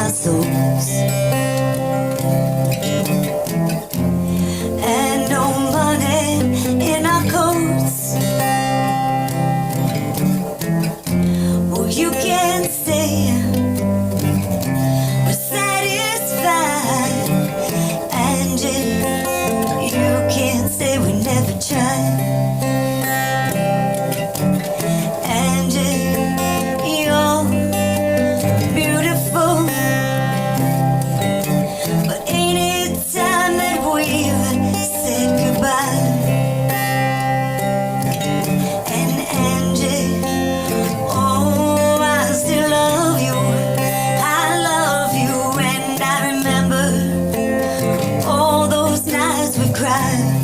our souls. And no money in our coats. Well, you can't say we're satisfied, and you can't say we never tried. And you're beautiful, but ain't it time that we've said goodbye? And Angie, oh, I still love you. I love you, and I remember all those nights we cried,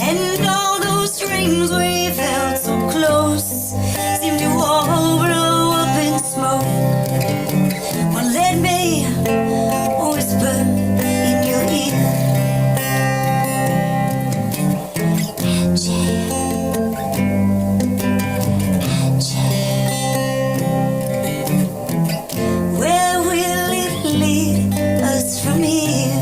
and all those dreams we felt so close seemed to all blow up in smoke. Well, let me whisper in your ear, Angie, where will it lead us from here?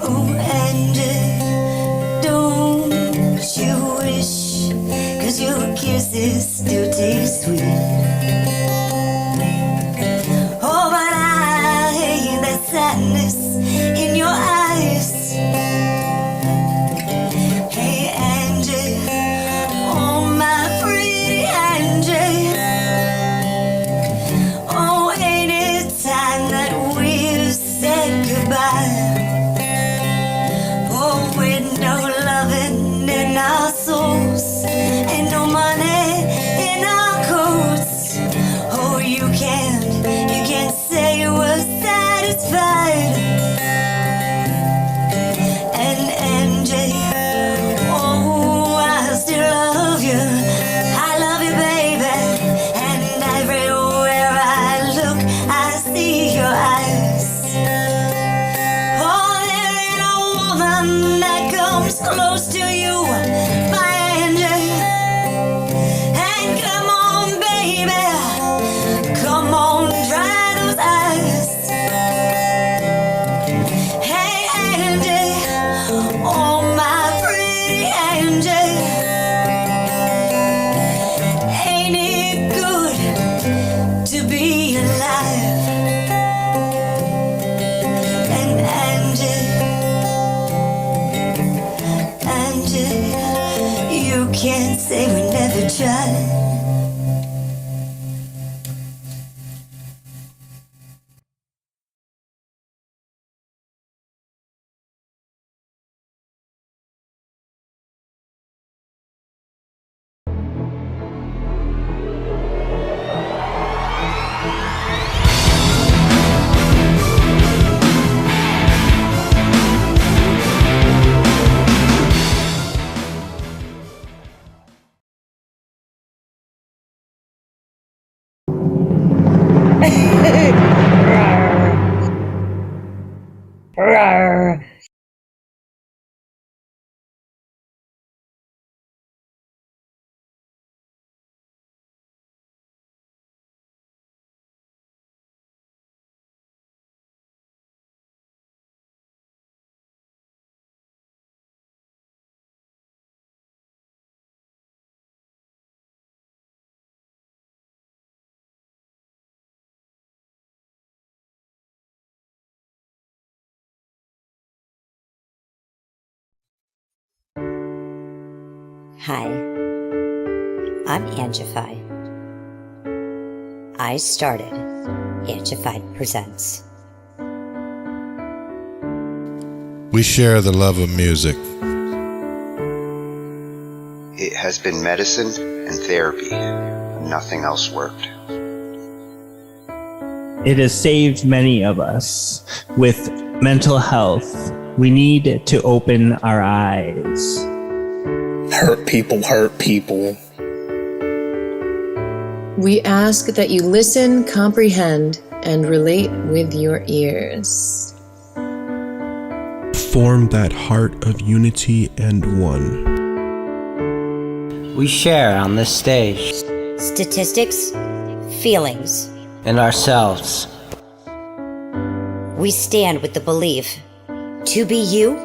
Oh, Angie, don't you wish, 'cause your kisses still taste sweet. Oh, but I hate that sadness in your eyes. Hey, Angie, oh, my pretty Angie, oh, ain't it time that we've said goodbye? Oh, with no loving in our souls and no money in our coats. Oh, you can't say you were satisfied. And Angie, oh, I still love you. I love you, baby. And everywhere I look, I see your eyes. Oh, there ain't a woman that comes close to you, my Angie. And come on, baby, come on, dry those eyes. Hey, Angie, oh, my pretty Angie, ain't it good to be alive? And Angie, you can't say we never tried. Hi, I'm Angified. I started Angified Presents. We share the love of music. It has been medicine and therapy. Nothing else worked. It has saved many of us. With mental health, we need to open our eyes. Hurt people hurt people. We ask that you listen, comprehend, and relate with your ears. Form that heart of unity and one. We share on this stage Statistics, feelings. and ourselves. We stand with the belief to be you,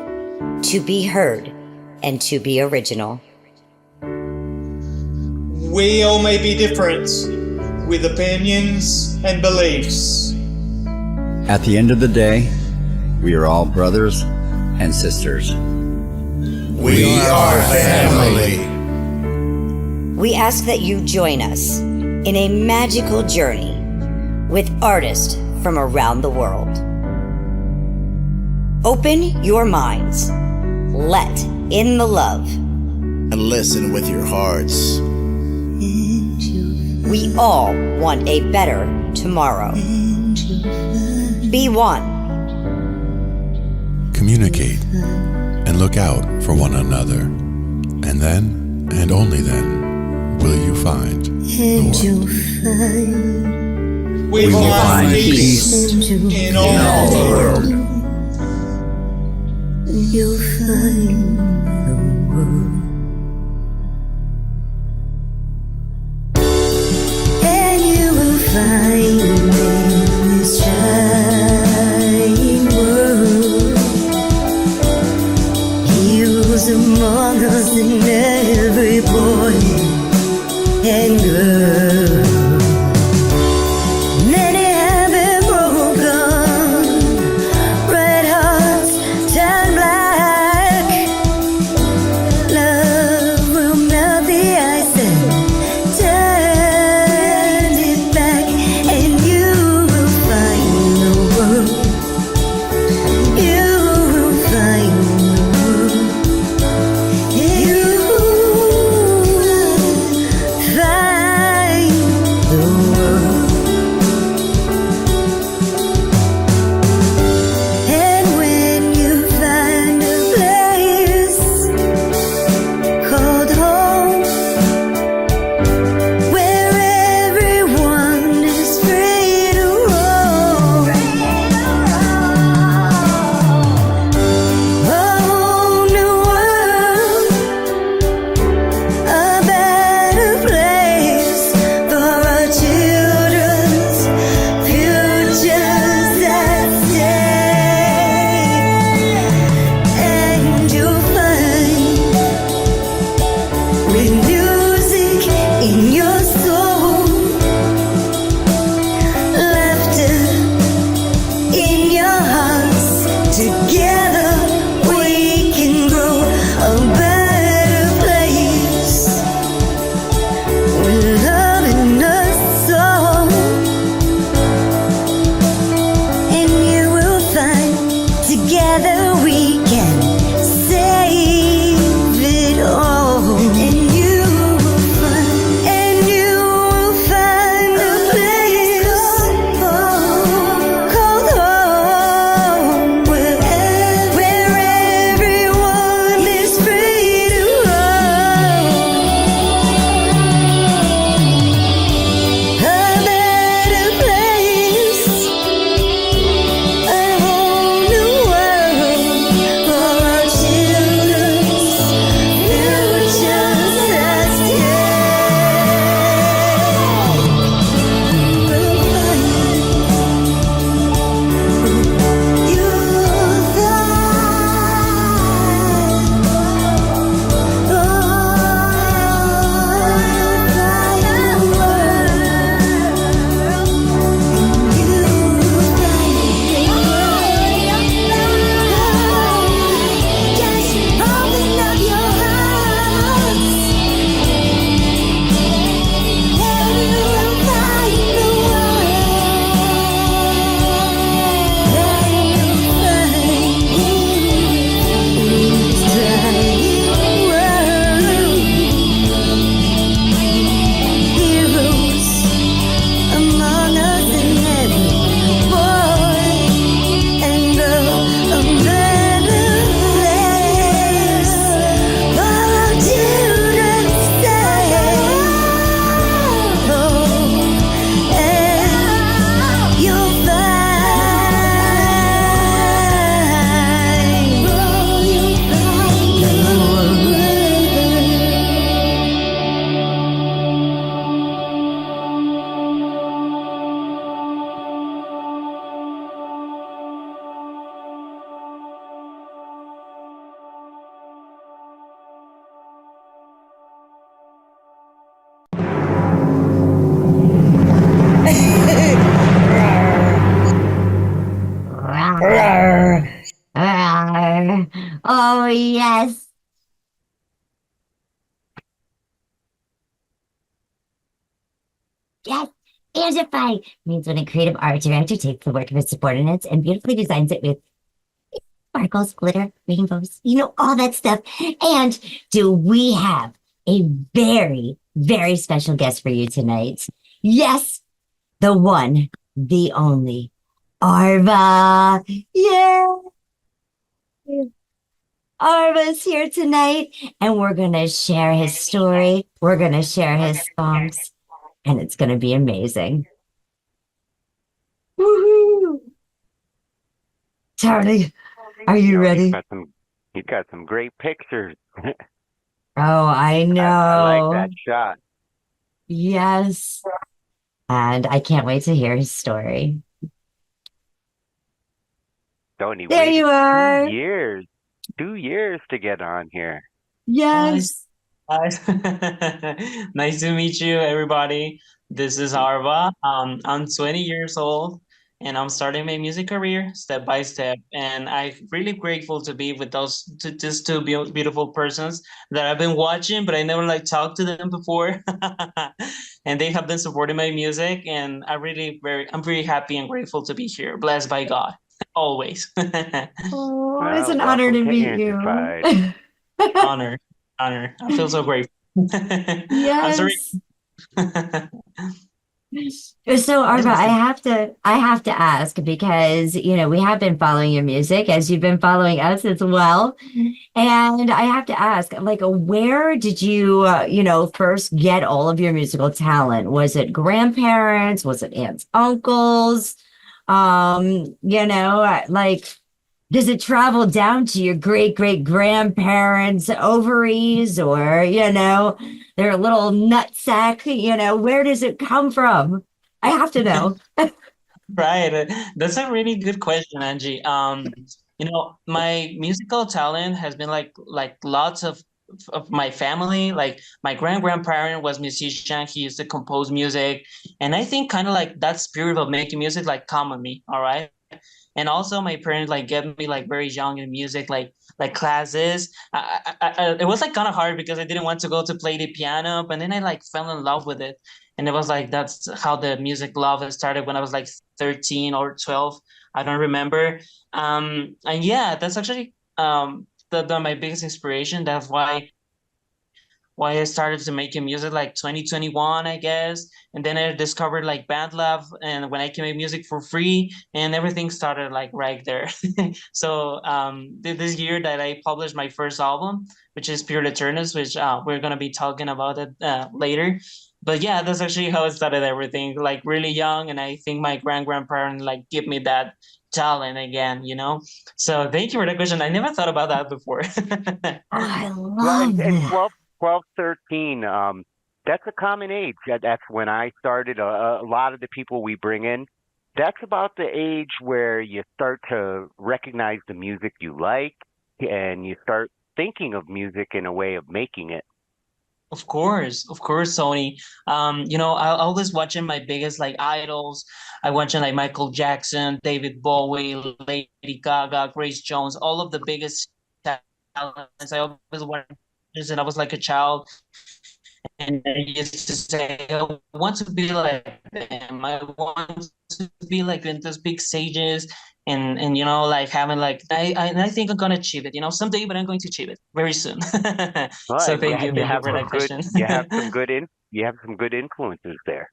to be heard, and to be original. We all may be different, with opinions and beliefs. At the end of the day, we are all brothers and sisters. We are family. We ask that you join us in a magical journey with artists from around the world. Open your minds, let in the love, and listen with your hearts. We all want a better tomorrow. Be one. Communicate and look out for one another. And then, and only then, will you find the world. We will find peace in all the world. You'll find the world. And you will find in this shining world. Heroes among us in every boy and girl. Many have been broken, red hearts turn black. Love Angified means when a creative art director takes the work of his subordinates and beautifully designs it with sparkles, glitter, rainbows, all that stuff. And do we have a very, very special guest for you tonight? Yes, the one, the only, Arva. Yeah. Arva's here tonight, and we're going to share his story. We're going to share his songs, and it's going to be amazing. Woohoo! Charlie, are you ready? You've got some great pictures. Oh, I know. I like that shot. Yes. And I can't wait to hear his story. Tony, there you are. 2 years to get on here. Yes. Hi. Nice to meet you, everybody. This is Arva. I'm 20 years old, and I'm starting my music career step by step. And I'm really grateful to be with these two beautiful persons that I've been watching, but I never talked to them before. And they have been supporting my music, and I'm very happy and grateful to be here. Blessed by God, always. Oh, it's an honor to meet you. Honor. I feel so grateful. Yes. I'm sorry. So Arva, I have to ask because we have been following your music as you've been following us as well, and I have to ask, where did you first get all of your musical talent? Was it grandparents? Was it aunts, uncles? Does it travel down to your great-great-grandparents' ovaries or, their little nutsack? Where does it come from? I have to know. Right. That's a really good question, Angie. My musical talent has been like lots of my family. Like my grandparent was musician. He used to compose music. And I think kind of that spirit of making music come on me. All right. And also my parents get me very young in music, like classes. It was kind of hard because I didn't want to go to play the piano, but then I fell in love with it. And it was that's how the music love started when I was 13 or 12. I don't remember. And yeah, that's actually my biggest inspiration. That's why I started to making music 2021, I guess. And then I discovered BandLab, and when I can make music for free, and everything started right there. So this year that I published my first album, which is PUER ÆTERNUS, which we're going to be talking about it later. But yeah, that's actually how it started everything, really young. And I think my grandparent give me that talent again, So thank you for that question. I never thought about that before. I love it. 12, 13, that's a common age. That's when I started. A lot of the people we bring in, that's about the age where you start to recognize the music you like, and you start thinking of music in a way of making it. Of course, Tony. I always watching my biggest idols. I watching Michael Jackson, David Bowie, Lady Gaga, Grace Jones, all of the biggest talents. I always watched, and I was a child, and I used to say, I want to be like them. I want to be in those big stages, and having I think I'm gonna achieve it. Someday, but I'm going to achieve it very soon. Right. So thank you for that question. You have some good influences there.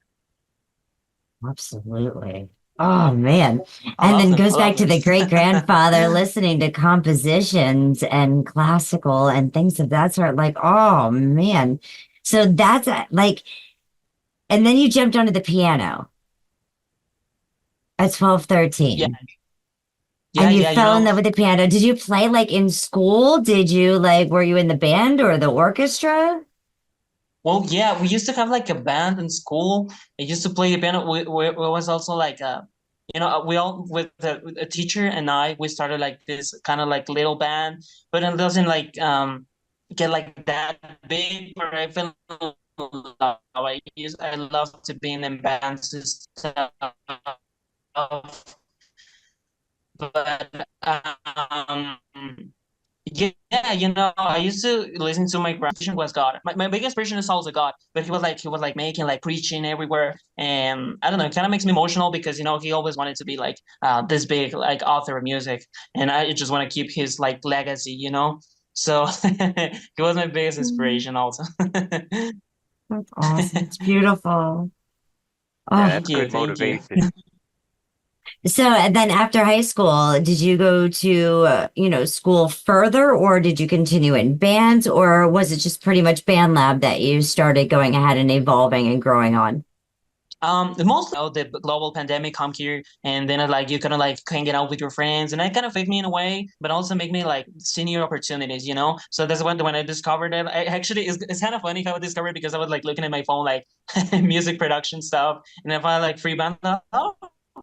Absolutely. Oh man. And then goes back to the great grandfather listening to compositions and classical and things of that sort. Oh man. So that's and then you jumped onto the piano at 12, 13. Yeah. And you fell in love with the piano. Did you play in school? Did you were you in the band or the orchestra? Well, yeah, we used to have a band in school. I used to play the piano. We was also we all with a teacher and we started this kind of little band, but it doesn't get that big. But I feel I love to be in bands and stuff. But yeah, yeah, I used to listen to my grandpa was God. My biggest inspiration is also God, but he was like making like preaching everywhere, and I don't know, it kind of makes me emotional because he always wanted to be like this big like author of music, and I just want to keep his like legacy. So he was my biggest inspiration also. That's awesome. It's beautiful. Yeah, Oh, that's good thank you. motivation. so and then after high school, did you go to, school further, or did you continue in bands, or was it just pretty much band lab that you started going ahead and evolving and growing on? The most the global pandemic come here, and then like you kind of like hanging out with your friends, and that kind of affect me in a way, but also make me like see new opportunities. So that's when I discovered it. I actually it's kind of funny how I discovered it because I was like looking at my phone like music production stuff, and if I like free band, oh,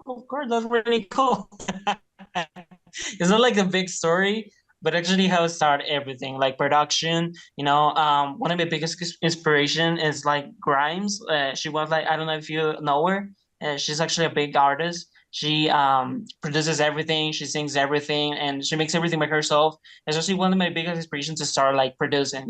of course, that's really cool. It's not like a big story, but actually how it started everything, like production. One of my biggest inspiration is like Grimes. She was like, I don't know if you know her. She's actually a big artist. She produces everything, she sings everything, and she makes everything by herself. It's actually one of my biggest inspirations to start like producing,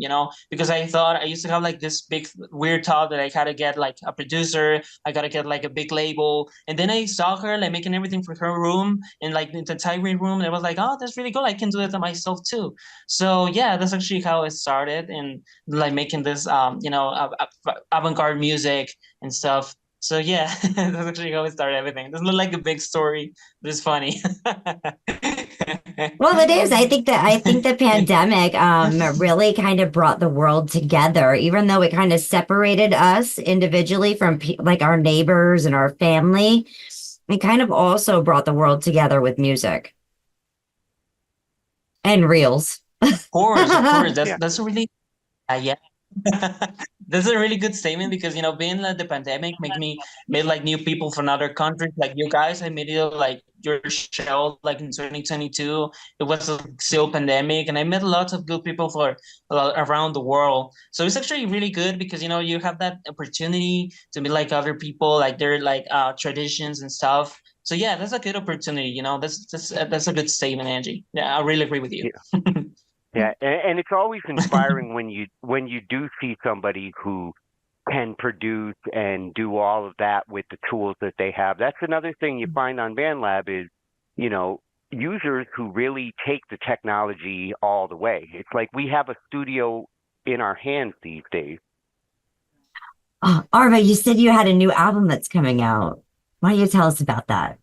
because I thought I used to have like this big weird thought that I gotta get like a producer, I gotta get like a big label. And then I saw her like making everything for her room and like in the tiring room, and I was like, oh, that's really cool. I can do it myself too. So yeah, that's actually how it started, and like making this avant-garde music and stuff. So yeah, that's actually how it started everything. It doesn't look like a big story, but it's funny. Well, it is. I think the pandemic really kind of brought the world together, even though it kind of separated us individually from like our neighbors and our family. It kind of also brought the world together with music and reels. Of course. That's Yeah. that's a really yeah. That's a really good statement because being like the pandemic made like new people from other countries like you guys. I made it like your show like in 2022. It was still pandemic, and I met lots of good people for around the world. So it's actually really good because you have that opportunity to meet like other people, like their like traditions and stuff. So yeah, that's a good opportunity. That's a good statement, Angie. Yeah, I really agree with you. Yeah, and it's always inspiring when you do see somebody who can produce and do all of that with the tools that they have. That's another thing you find on BandLab is, users who really take the technology all the way. It's like we have a studio in our hands these days. Oh, Arva, you said you had a new album that's coming out. Why don't you tell us about that?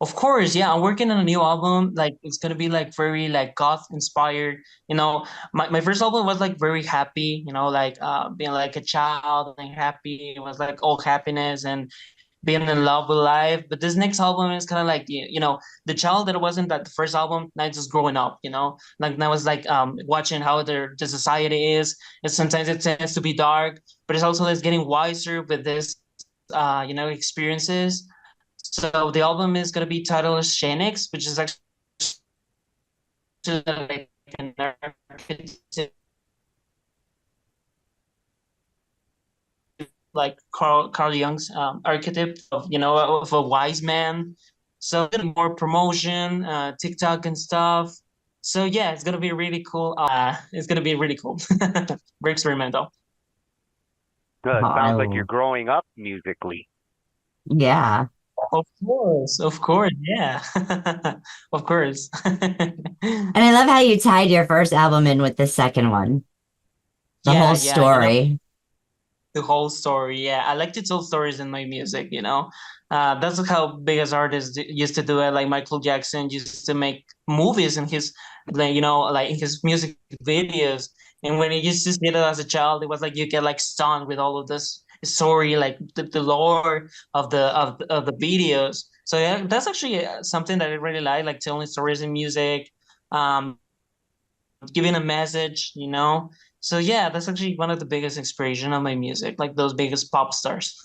Of course, yeah. I'm working on a new album. Like it's gonna be like very like goth inspired. My first album was like very happy, like being like a child and happy. It was like all happiness and being in love with life. But this next album is kind of like the child that wasn't that the first album, now it's just growing up. Like now it's like watching how the society is. And sometimes it tends to be dark, but it's also like getting wiser with this experiences. So the album is going to be titled Shenix, which is actually like an archetype, like Carl Jung's archetype of a wise man. So more promotion, TikTok and stuff. So yeah, it's gonna be really cool. It's gonna be really cool. Very experimental. Good. Sounds like you're growing up musically. Yeah. Of course, yeah. Of course. And I love how you tied your first album in with the second one. The whole story. The whole story, yeah. I like to tell stories in my music. That's how biggest artists used to do it. Like Michael Jackson used to make movies in his, like in his music videos. And when he used to see it as a child, it was like you get like stunned with all of this story, like the lore of the videos. So yeah, that's actually something that I really like telling stories in music, giving a message. So yeah, that's actually one of the biggest inspiration of my music, like those biggest pop stars.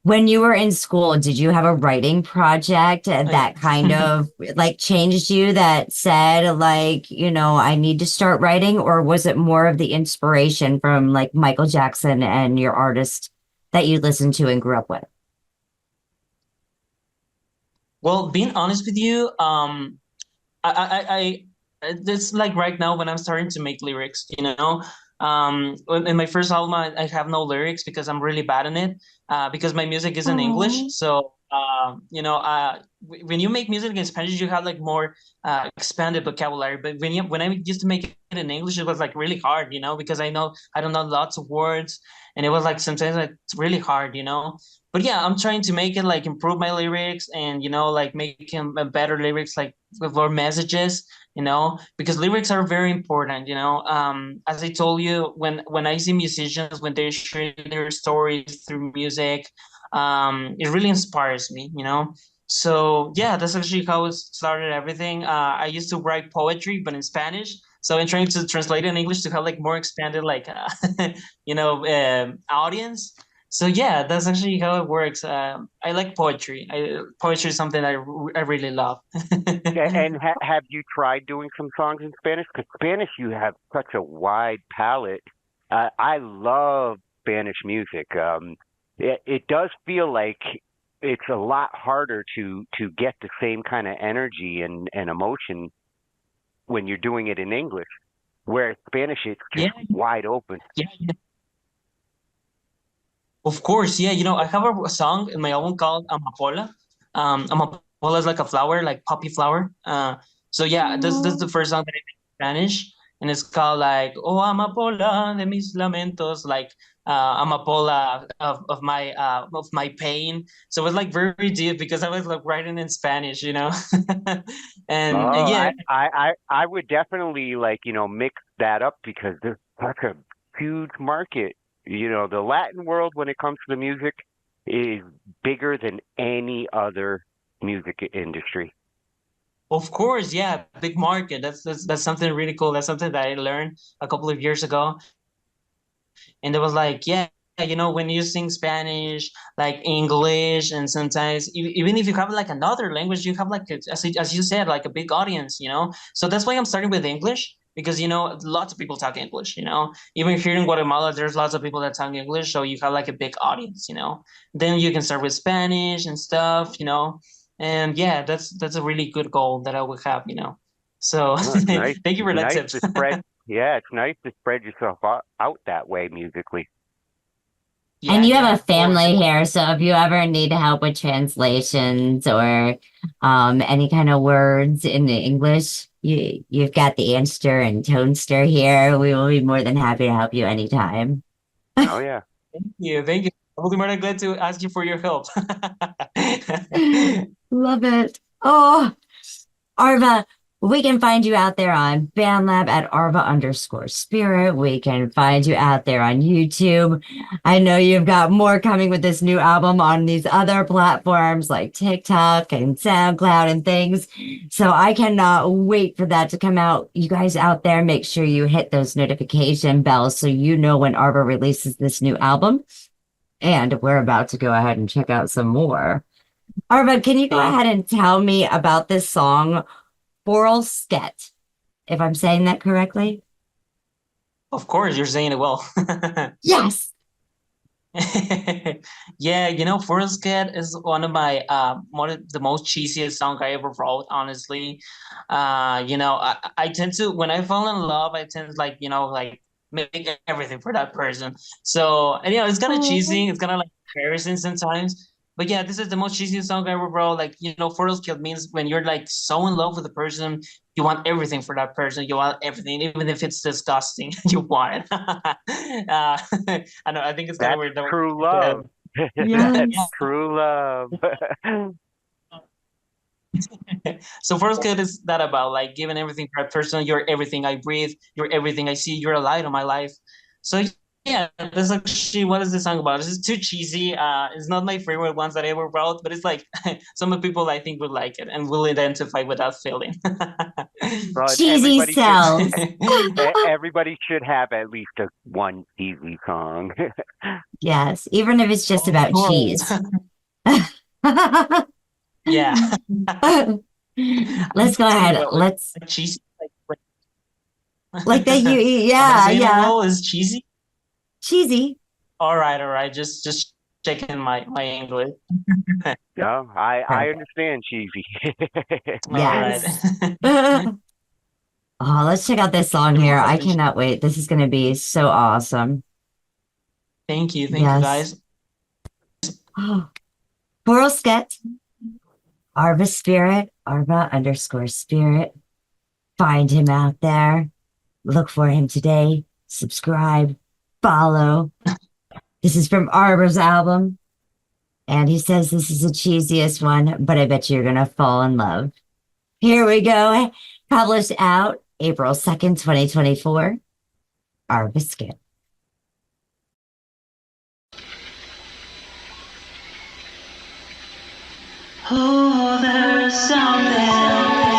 When you were in school, did you have a writing project that kind of like changed you, that said like, I need to start writing? Or was it more of the inspiration from like Michael Jackson and your artist that you listened to and grew up with? Well, being honest with you, I it's like right now when I'm starting to make lyrics, you know. In my first album, I have no lyrics because I'm really bad in it, because my music is in English. So, you know, when you make music in Spanish, you have like more expanded vocabulary. But when I used to make it in English, it was like really hard, you know, because I don't know lots of words, and it was like sometimes like, it's really hard, you know. But yeah, I'm trying to make it like improve my lyrics and, you know, like making better lyrics, like with more messages, you know, because lyrics are very important, you know. As I told you, when I see musicians, when they're sharing their stories through music, it really inspires me, you know. So yeah, that's actually how it started everything. I used to write poetry, but in Spanish. So I'm trying to translate it in English to have like more expanded, like, you know, audience. So yeah, that's actually how it works. I like poetry. Poetry is something I really love. And have you tried doing some songs in Spanish? Because Spanish, you have such a wide palette. I love Spanish music. It does feel like it's a lot harder to get the same kind of energy and emotion when you're doing it in English, whereas Spanish, it's just wide open. Yeah. Of course, yeah. You know, I have a song in my album called Amapola. Amapola is like a flower, like poppy flower. So yeah, this is the first song that I made in Spanish, and it's called like Oh Amapola de mis lamentos, like Amapola of my pain. So it was like very deep because I was like writing in Spanish, you know. And yeah, I would definitely like, you know, mix that up because there's such a huge market. You know, the Latin world, when it comes to the music, is bigger than any other music industry. of course, yeah, big market. That's something really cool. That's something that I learned a couple of years ago. And it was like, yeah, you know, when you sing Spanish, like English, and sometimes even if you have like another language, you have like, as you said, like a big audience, you know. So that's why I'm starting with English, because, you know, lots of people talk English, you know. Even here in Guatemala, there's lots of people that talk English, so you have like a big audience, you know. Then you can start with Spanish and stuff, you know. And yeah, that's a really good goal that I would have, you know. So Well, it's nice. thank you for It's that nice tips. to spread. Yeah, it's nice to spread yourself out that way musically. And you have a of course. family here, so if you ever need help with translations or any kind of words in the English, you've got the Anster and Tonester here. We will be more than happy to help you anytime. Oh yeah. Thank you. I will be more than glad to ask you for your help. Love it. Oh, Arva, we can find you out there on BandLab at Arva_Spirit. We can find you out there on YouTube. I know you've got more coming with this new album on these other platforms like TikTok and SoundCloud and things. So I cannot wait for that to come out. You guys out there, make sure you hit those notification bells so you know when Arva releases this new album. And we're about to go ahead and check out some more. Arva, can you go ahead and tell me about this song, Forelsket, if I'm saying that correctly? Of course, you're saying it well. Yes. Yeah, you know, Forelsket is one of the most cheesiest song I ever wrote, honestly. You know, I tend to, when I fall in love, I tend to like, you know, like make everything for that person. So, and you know, it's kind of cheesy, it's kind of like embarrassing sometimes. But yeah, this is the most cheesy song I ever wrote. Like, you know, Forelsket means when you're like so in love with a person, you want everything for that person. You want everything, even if it's disgusting. You want it. I know. I think it's kind of weird. True love. Yes. That's true love. So Forelsket is that about like giving everything for that person. You're everything I breathe. You're everything I see. You're a light of my life. So yeah, that's actually what is the song about? This is too cheesy. It's not my favorite ones that I ever wrote, but it's like some people I think would like it and will identify without feeling. Well, Cheesy cells. Everybody should have at least one cheesy song. Yes, even if it's just about cheese. Yeah. Let's go ahead. Let's cheesy. like that. Yeah. Roll is cheesy. Cheesy. All right. Just checking my English. No, I understand cheesy. Yes. Oh, let's check out this song here. I cannot wait. This is going to be so awesome. Thank you. Thank you, guys. Oh, Coral Sket, Arva Spirit, Arva_Spirit. Find him out there. Look for him today. Subscribe, follow. This is from Arva's album. And he says this is the cheesiest one, but I bet you're going to fall in love. Here we go. Published out April 2nd, 2024. Arva Sket. Oh, there's something in my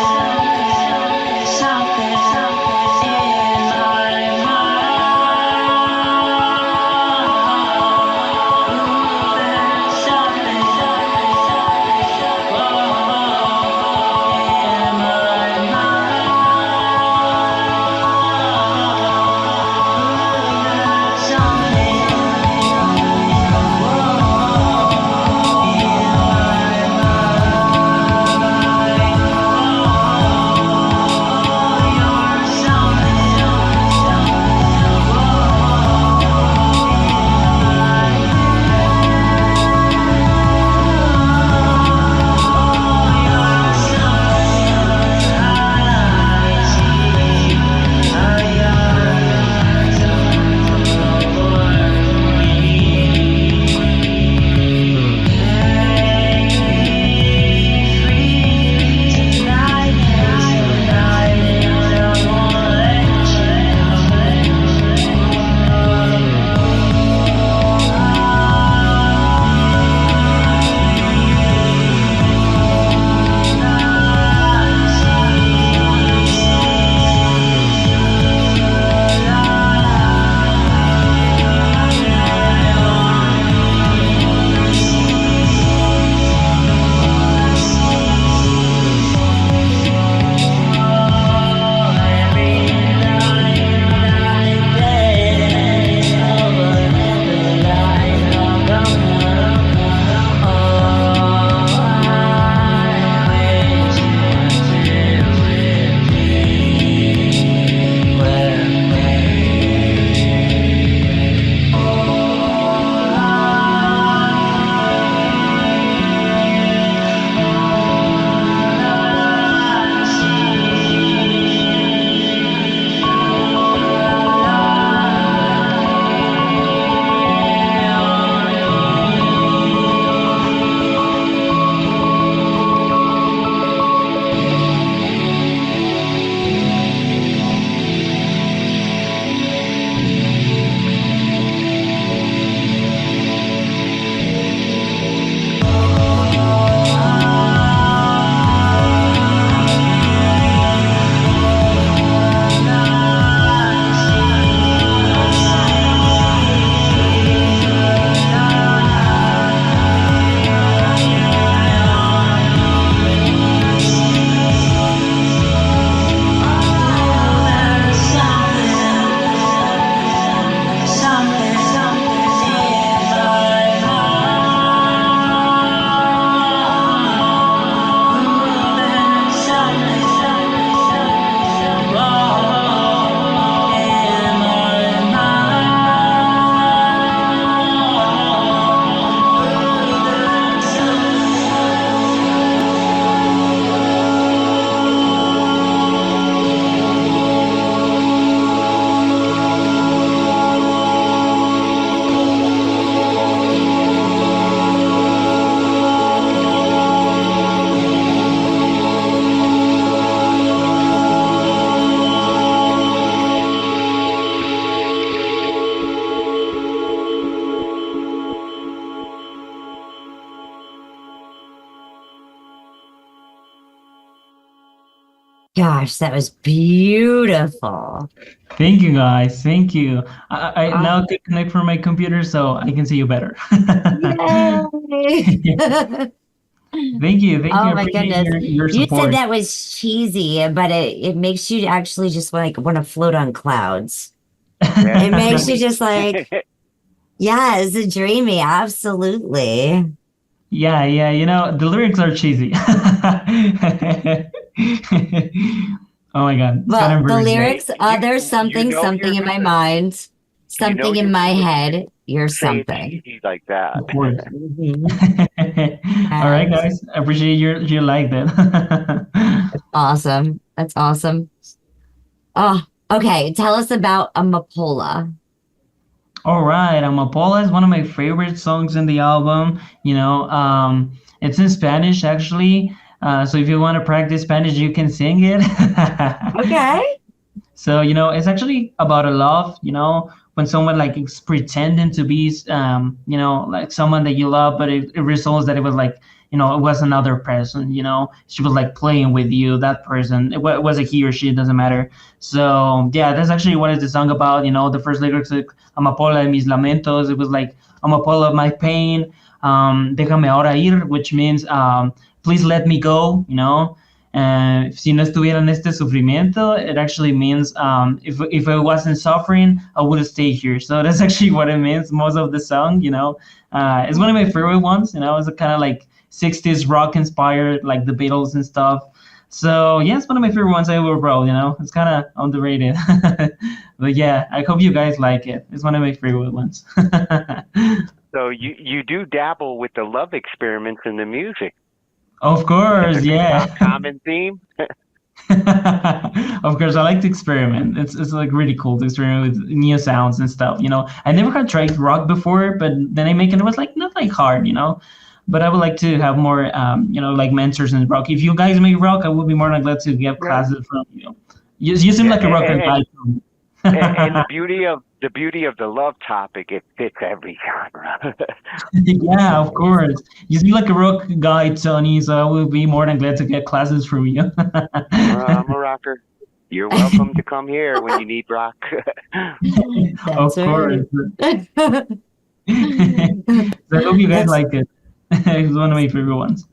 Gosh, that was beautiful. Thank you, guys. Thank you. I now can connect from my computer so I can see you better. Yay! Thank you. Thank Oh you. I my appreciate goodness. your You support. said that was cheesy, but it makes you actually just like want to float on clouds. It makes you just like, yeah, it's a dreamy, absolutely. Yeah, yeah. You know, the lyrics are cheesy. Oh my God. It's Well, kind of the embarrassing. lyrics, there's something, something in my mind, something in my head, you're something. Easy like that. Of course. All right, guys. I appreciate you like that. Awesome. That's awesome. Oh, okay. Tell us about Amapola. All right, Amapola is one of my favorite songs in the album. It's in Spanish actually. So if you want to practice Spanish, you can sing it. Okay. So it's actually about a love. When someone like is pretending to be, like someone that you love, but it results that it was like, it was another person. She was like playing with you, that person. It was a he or she, it doesn't matter. So yeah, that's actually what is the song about. The first lyrics, like, Amapola de mis lamentos. It was like Amapola of my pain. Déjame ahora ir, which means please let me go. Si no estuviera en este sufrimiento, it actually means if I wasn't suffering, I would stay here. So that's actually what it means, most of the song. It's one of my favorite ones. It's kind of like 60s rock inspired, like the Beatles and stuff. So yeah, it's one of my favorite ones I ever wrote. It's kind of underrated. But yeah, I hope you guys like it. It's one of my favorite ones. So you do dabble with the love experiments in the music. Of course, yeah. Common theme. Of course, I like to experiment. It's like really cool to experiment with new sounds and stuff. I never had tried rock before, but then I make it was like not like hard. But I would like to have more, like mentors in rock. If you guys make rock, I would be more than glad to get classes from you. You seem like a rocker guy. And the beauty of the love topic, it fits every genre. Yeah, of course. You seem like a rock guy, Tony, so I would be more than glad to get classes from you. I'm a rocker. You're welcome to come here when you need rock. Of course. So I hope you guys like it. It's one of my favorite ones.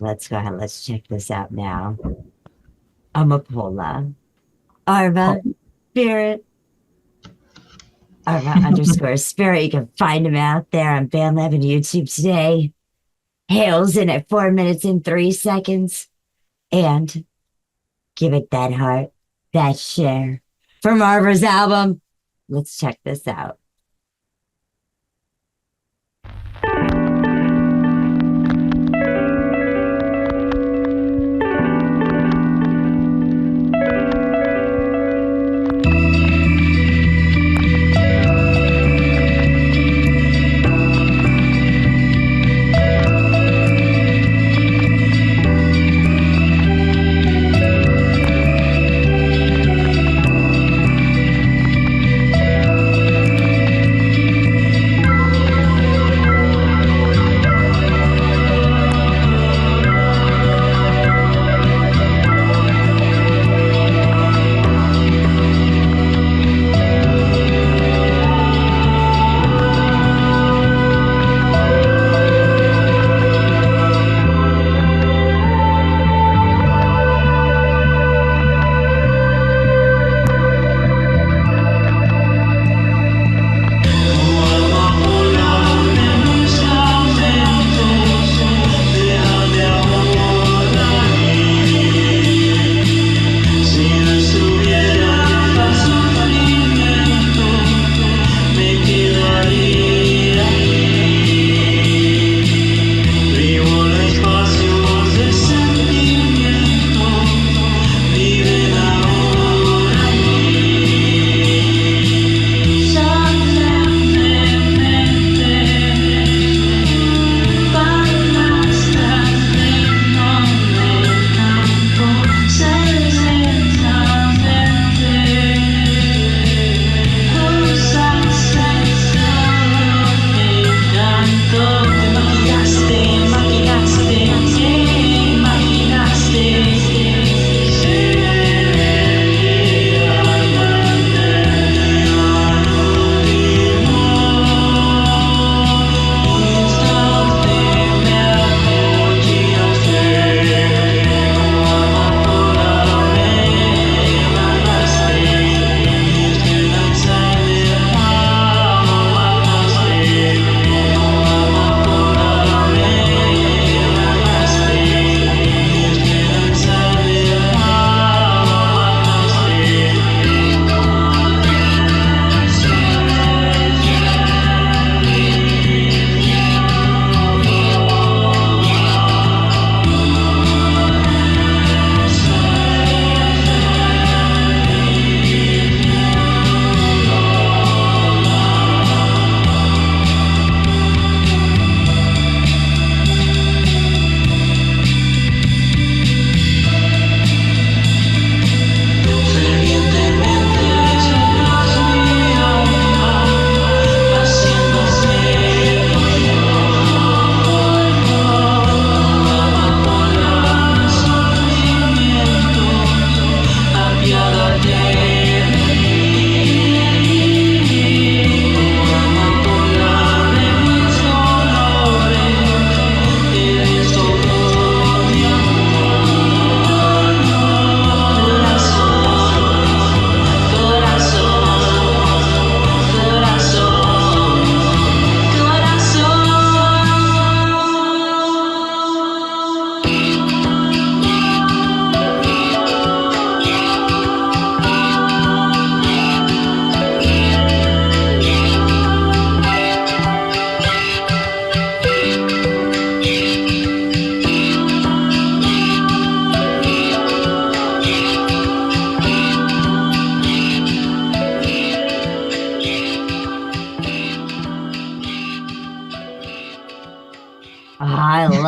Let's go ahead. Let's check this out now. Amapola. Arva. Spirit. Arva _ Spirit. You can find him out there on BandLab and YouTube today. Hails in at 4 minutes and 3 seconds. And give it that heart, that share. From Arva's album. Let's check this out.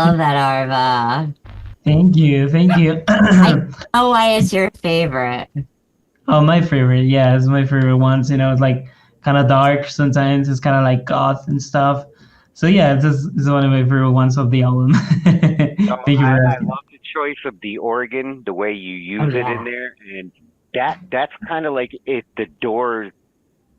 love that, Arva. Thank you. I know why it's your favorite. Oh, my favorite. Yeah, it's my favorite ones. It's like kind of dark sometimes. It's kind of like goth and stuff. So yeah, it's one of my favorite ones of the album. Thank you for I asking. love the choice of the organ, the way you use it in there, and that's kind of like if the Doors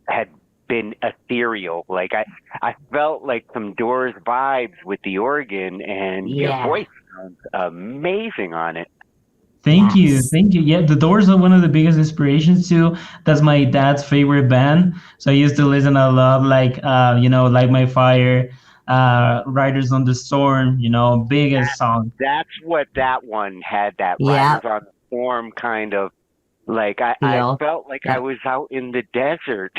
had been ethereal. Like I felt like some Doors vibes with the organ, and your voice sounds amazing on it. Thank you. Yeah, the Doors are one of the biggest inspirations too. That's my dad's favorite band. So I used to listen a lot, like Light My Fire, Riders on the Storm. Biggest song. That's what that one had. That Riders on the Storm kind of. Like I felt like I was out in the desert.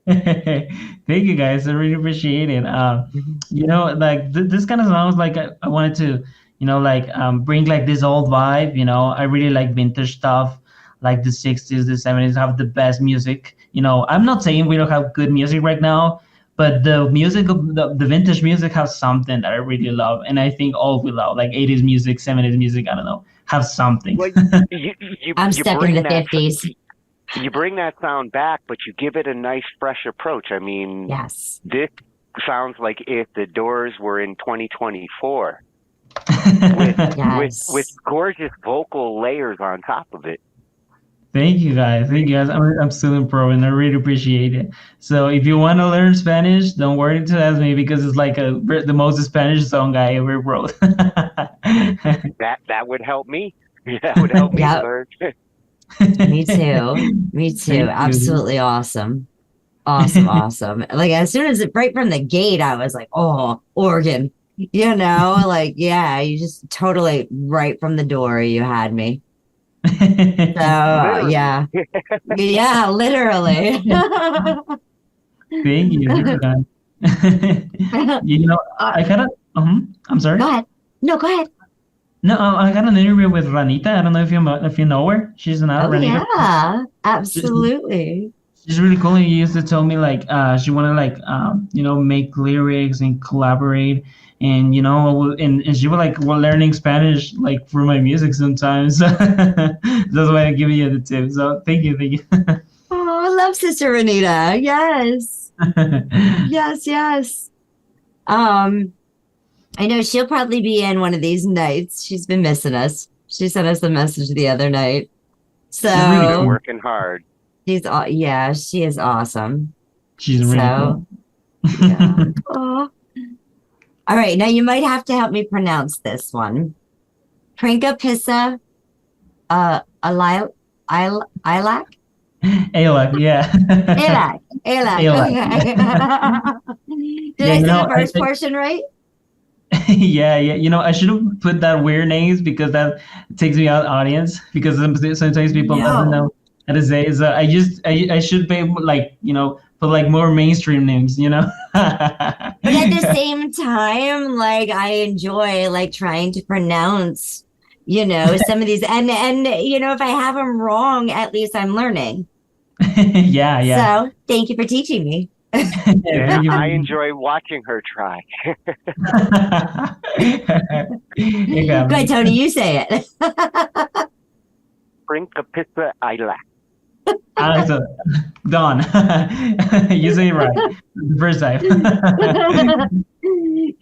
Thank you guys. I really appreciate it. Like this kind of songs, like I wanted to, bring like this old vibe. I really like vintage stuff, like the 60s, the 70s have the best music. I'm not saying we don't have good music right now, but the music of the vintage music has something that I really love, and I think all we love, like 80s music, 70s music, I don't know, have something. Well, I'm stuck in the 50s. You bring that sound back, but you give it a nice, fresh approach. I mean, this sounds like if the Doors were in 2024 with gorgeous vocal layers on top of it. Thank you guys. I'm still in pro, and I really appreciate it. So if you want to learn Spanish, don't worry to ask me, because it's like the most Spanish song I ever wrote. That would help me. That would help me learn. Me too. Absolutely awesome. Awesome. Like as soon as right from the gate, I was like, oh, organ. Like, yeah, you just totally right from the door you had me. So yeah, literally. Thank you. I kind of. I'm sorry. Go ahead. No, go ahead. No, I got an interview with Ranita. I don't know if you know her. She's an Ranita. Yeah, absolutely. She's really cool. And she used to tell me like she wanted like make lyrics and collaborate. And and she was like, we're learning Spanish like for my music sometimes. That's why I'm giving you the tip. So thank you. Oh, I love Sister Renita. Yes. Yes. I know she'll probably be in one of these nights. She's been missing us. She sent us a message the other night. So she's really been working hard. She is awesome. She's really cool. Yeah. Oh. All right, now you might have to help me pronounce this one. Prinka Pissa Ilac? Alac, yeah. Alac. Did I say the first portion right? Yeah. I should have put that weird names, because that takes me out of audience, because sometimes people don't know how to say it. So I should be like, put like more mainstream names, But at the same time, like I enjoy like trying to pronounce, some of these, and if I have them wrong, at least I'm learning. Yeah. So thank you for teaching me. I enjoy watching her try. Go ahead, Tony, you say it. Principessa Ilac. So, Dawn, you say it right the first time.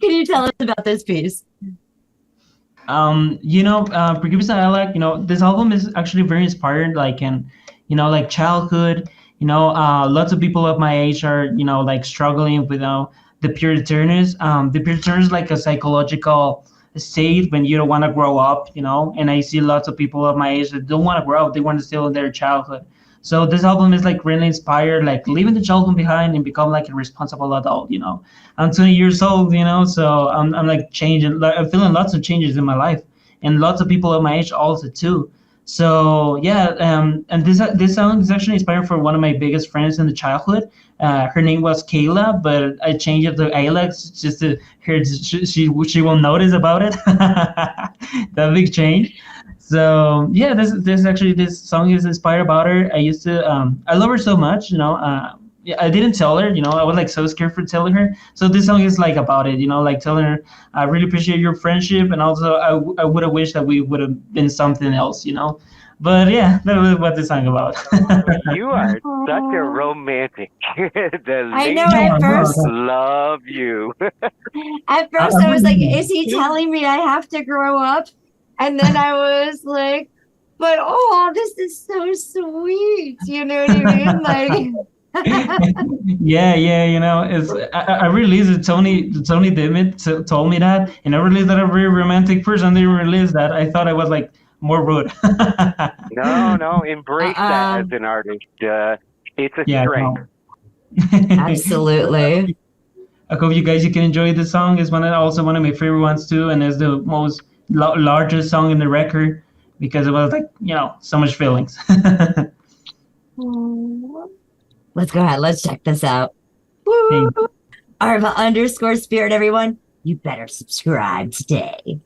Can you tell us about this piece? Principessa Ilac, this album is actually very inspired, like in, like childhood. Lots of people of my age are, like struggling with, the PUER ÄTERNUS. The PUER ÄTERNUS is like a psychological state when you don't want to grow up, and I see lots of people of my age that don't want to grow up. They want to stay in their childhood. So this album is like really inspired, like leaving the childhood behind and become like a responsible adult, I'm 20 years old, so I'm like changing, I'm feeling lots of changes in my life, and lots of people of my age also too. So yeah, and this song is actually inspired for one of my biggest friends in the childhood. Her name was Kayla, but I changed it to Alex just to her. She will notice about it. That big change. So yeah, this song is inspired about her. I used to I love her so much, I didn't tell her, I was like so scared for telling her. So this song is like about it, like telling her, I really appreciate your friendship, and also I would have wished that we would have been something else. But yeah, that was what this song about. You are such a romantic. The I know, ladies at first- love you. At first, I was like, is he telling me I have to grow up? And then I was like, but this is so sweet. You know what I mean? Like, Yeah, it's I realized that Tony Dimmitt told me that, and I realized that I'm a very romantic person. I didn't realize that. I thought I was like more rude. No, embrace that as an artist. It's a strength. No. absolutely. I hope you can enjoy this song. It's also one of my favorite ones too, and it's the most largest song in the record because it was like so much feelings. Let's go ahead. Let's check this out. Woo! Arva _spirit, everyone. You better subscribe today.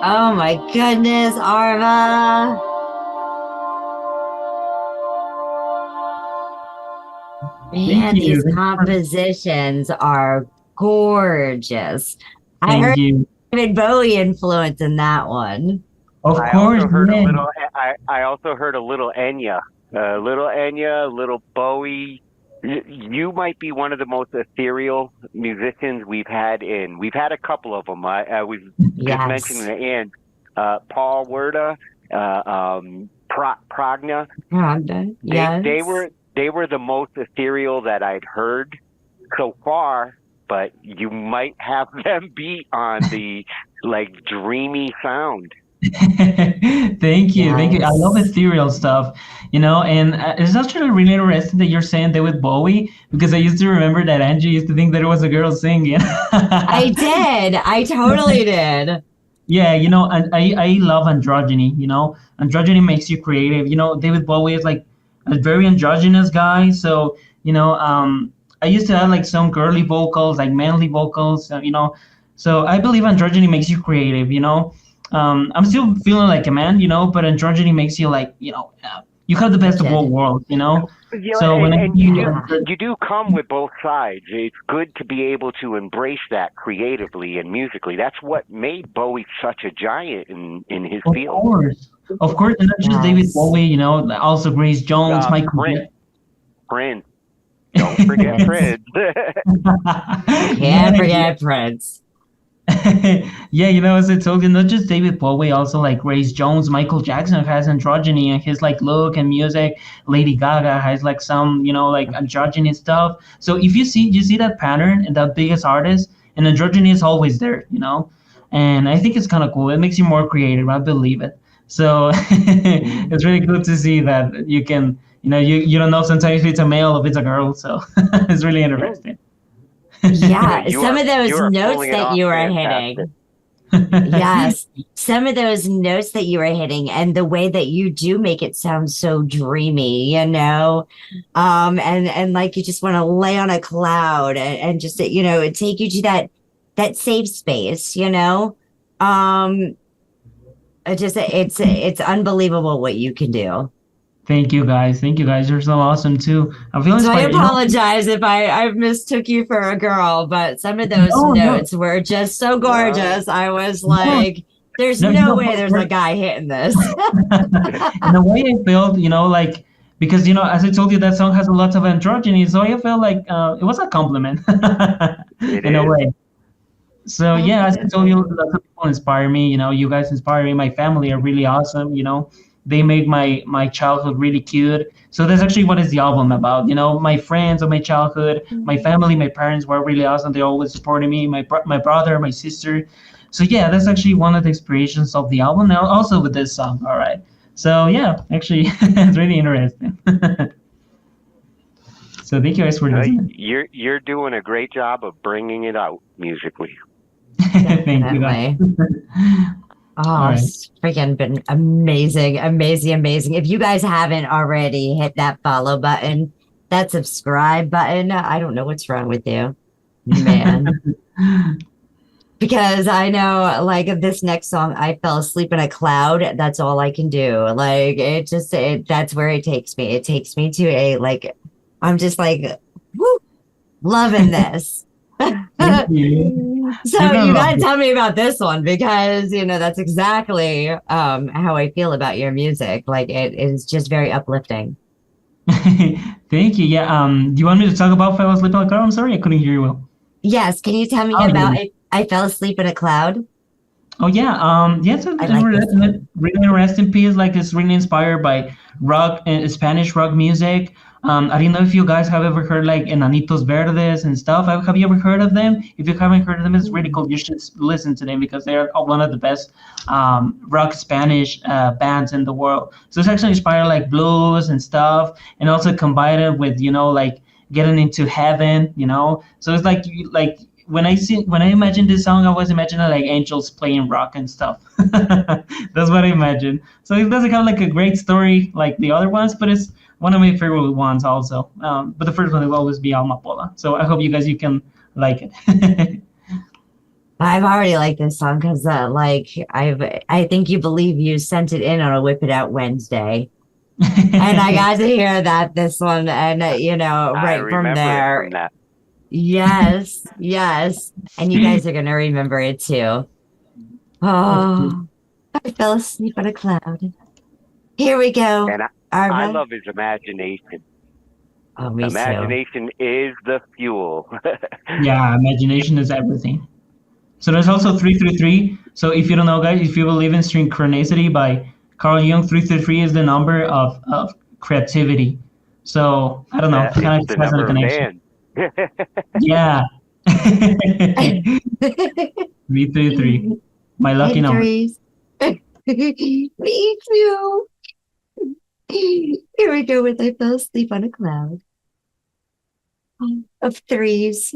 Oh my goodness, Arva. Man, these compositions are gorgeous. I heard David Bowie influence in that one. Of I course, also heard man. a little. I also heard a little Enya, little Bowie. You might be one of the most ethereal musicians we've had in. We've had a couple of them. I was just mentioning the end. Paul Werda, Pragna. Yes. They were the most ethereal that I'd heard so far. But you might have them beat on the like dreamy sound. Thank you. I love ethereal stuff, and it's actually really interesting that you're saying that with Bowie, because I used to remember that Angie used to think that it was a girl singing. I did. I totally did. Yeah, and I love androgyny. Androgyny makes you creative. David Bowie is like a very androgynous guy, so I used to have like some girly vocals, like manly vocals, so I believe androgyny makes you creative. I'm still feeling like a man, but androgyny makes you like, you have the best of both worlds, So when you do come with both sides. It's good to be able to embrace that creatively and musically. That's what made Bowie such a giant in his field. Of course, and not just David Bowie, also Grace Jones, Michael Prince. Don't forget Prince. Can't forget Prince. Yeah, as I told you, not just David Bowie, also like Grace Jones, Michael Jackson has androgyny and his like look and music. Lady Gaga has like some, like androgyny stuff. So if you see that pattern and that biggest artist, and androgyny is always there, and I think it's kind of cool. It makes you more creative. I believe it. So it's really good to see that you can, you don't know sometimes if it's a male or if it's a girl. So it's really interesting. Yeah, some of those notes that you were hitting. Yes, some of those notes that you were hitting and the way that you do make it sound so dreamy, and like you just want to lay on a cloud and just, take you to that safe space, it's unbelievable what you can do. Thank you guys. You're so awesome too. I'm feeling. So I apologize if I mistook you for a girl, but some of those notes were just so gorgeous. I was like, "There's no way there's a guy hitting this." And the way I felt, because as I told you, that song has a lot of androgyny, so I felt like it was a compliment in a way. So yeah, as I told you, lots of people inspire me. You guys inspire me. My family are really awesome. They made my childhood really cute. So that's actually what is the album about. My friends of my childhood, my family, my parents were really awesome. They always supported me, my brother, my sister. So yeah, that's actually one of the inspirations of the album. Now also with this song. All right. So yeah, actually, it's really interesting. So thank you guys for listening. You're doing a great job of bringing it out musically. Thank you guys. Oh, it's freaking been amazing. If you guys haven't already, hit that follow button, that subscribe button. I don't know what's wrong with you, man. Because I know, like, this next song, I Fell Asleep in a Cloud. That's all I can do. Like, that's where it takes me. It takes me to I'm just like, woo, loving this. Thank you. So you gotta tell me about this one, because that's exactly how I feel about your music. Like, it is just very uplifting. Thank you. Yeah. Do you want me to talk about Fell Asleep in a Cloud? I'm sorry, I couldn't hear you well. Yes. Can you tell me about I Fell Asleep in a Cloud? Oh yeah. It's a really interesting piece. Like, it's really inspired by rock and Spanish rock music. I don't know if you guys have ever heard like Enanitos Verdes and stuff. Have you ever heard of them? If you haven't heard of them, it's really cool. You should listen to them because they are one of the best rock Spanish bands in the world. So it's actually inspired like blues and stuff, and also combined it with like getting into heaven. So it's like when I imagine this song, I was imagining like angels playing rock and stuff. That's what I imagine. So it doesn't have like a great story like the other ones, but it's one of my favorite ones also. But the first one will always be Alma Pola. So I hope you can like it. I've already liked this song because, I think you believe you sent it in on a Whip It Out Wednesday, and I got to hear this one, and right from there. From that. Yes, yes, and you guys are gonna remember it too. Oh, I fell asleep on a cloud. Here we go. And I love his imagination. Oh, me Imagination is the fuel. Yeah, imagination is everything. So there's also 333. So if you don't know, guys, if you believe in synchronicity by Carl Jung, 333 is the number of creativity. So I don't know, kind of the has a number of connection. man. Yeah. 333. My lucky number. Threes. Me too. Here we go with I fell asleep on a cloud of threes.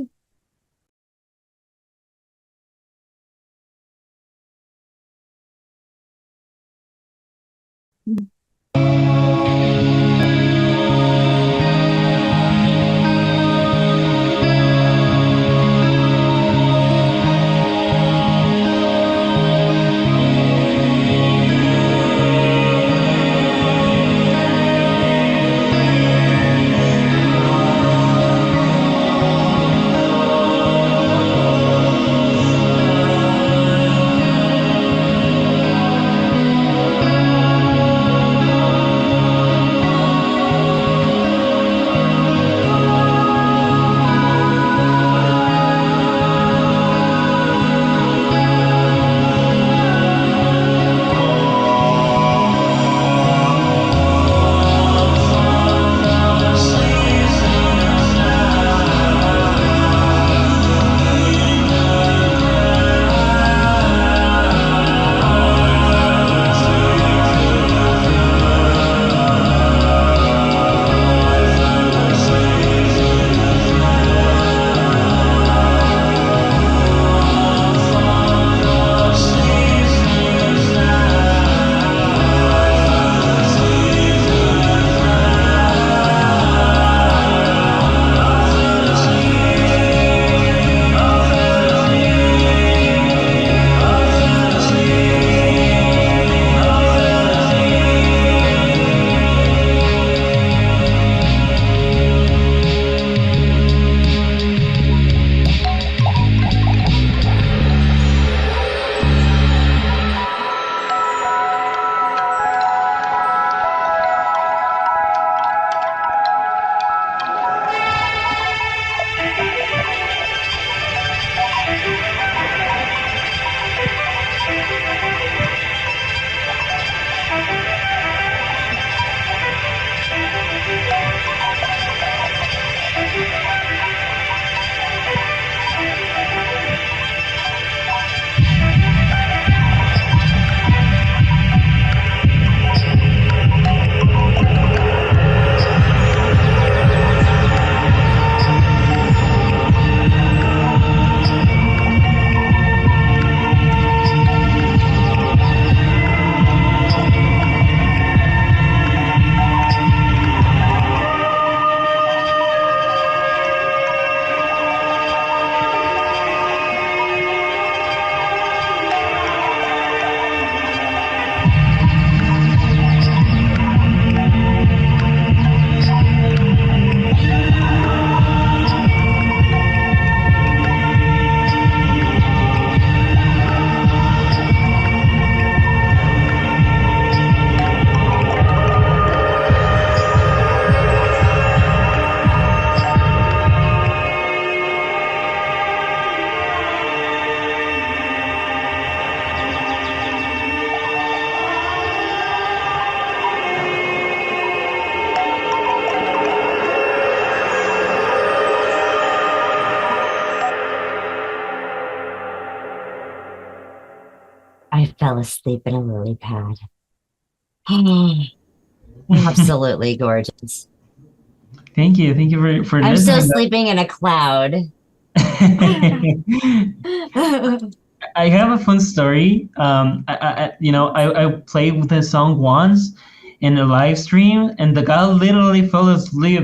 I fell asleep in a lily pad. Absolutely gorgeous. Thank you. Thank you for I'm still listening. sleeping in a cloud. I have a fun story. I played with this song once in a live stream, and the guy literally fell asleep.